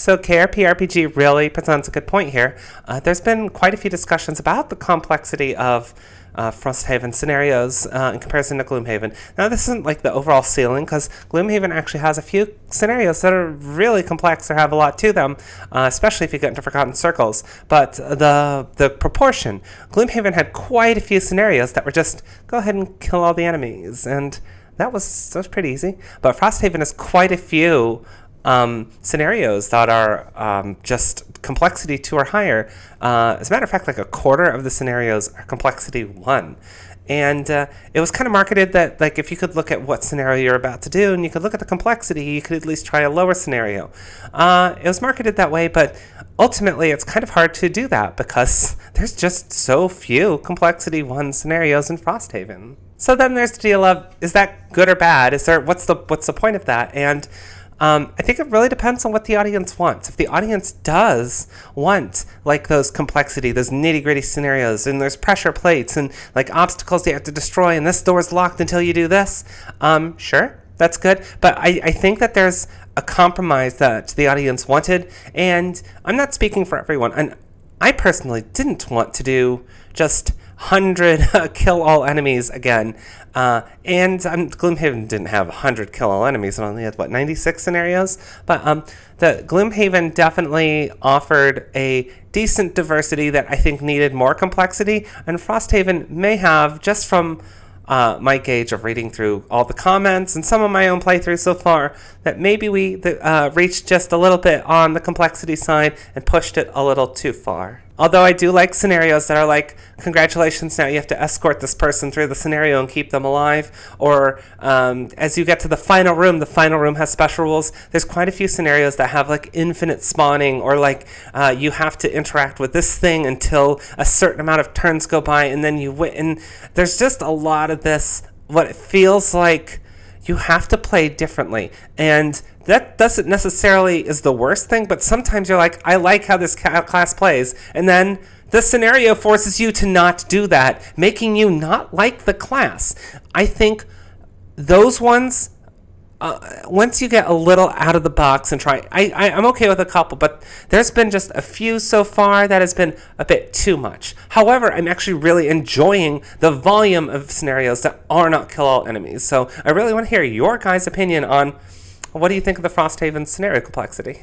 So KRP-RPG really presents a good point here. There's been quite a few discussions about the complexity of Frosthaven scenarios in comparison to Gloomhaven. Now, this isn't like the overall ceiling, because Gloomhaven actually has a few scenarios that are really complex or have a lot to them, especially if you get into Forgotten Circles. But the proportion, Gloomhaven had quite a few scenarios that were just, go ahead and kill all the enemies, and that was pretty easy. But Frosthaven has quite a few scenarios that are just complexity 2 or higher. As a matter of fact, like a quarter of the scenarios are complexity 1. And it was kind of marketed that, like, if you could look at what scenario you're about to do and you could look at the complexity, you could at least try a lower scenario. It was marketed that way, but ultimately it's kind of hard to do that because there's just so few complexity 1 scenarios in Frosthaven. So then there's the deal of, is that good or bad? What's the point of that? And I think it really depends on what the audience wants. If the audience does want, like, those complexity, those nitty-gritty scenarios, and there's pressure plates, and, like, obstacles you have to destroy, and this door's locked until you do this, sure, that's good. But I think that there's a compromise that the audience wanted, and I'm not speaking for everyone. And I personally didn't want to do just 100 kill all enemies again. And Gloomhaven didn't have 100 kill all enemies. It only had, 96 scenarios? But the Gloomhaven definitely offered a decent diversity that I think needed more complexity. And Frosthaven may have, just from my gauge of reading through all the comments and some of my own playthroughs so far, that maybe we reached just a little bit on the complexity side and pushed it a little too far. Although I do like scenarios that are like, congratulations, now you have to escort this person through the scenario and keep them alive. Or as you get to the final room has special rules. There's quite a few scenarios that have, like, infinite spawning, or like you have to interact with this thing until a certain amount of turns go by and then you win. And there's just a lot of this, what it feels like you have to play differently. And that doesn't necessarily is the worst thing, but sometimes you're like, I like how this class plays, and then the scenario forces you to not do that, making you not like the class. I think those ones, once you get a little out of the box and try, I'm okay with a couple, but there's been just a few so far that has been a bit too much. However, I'm actually really enjoying the volume of scenarios that are not kill all enemies. So I really want to hear your guys' opinion on, what do you think of the Frosthaven scenario complexity?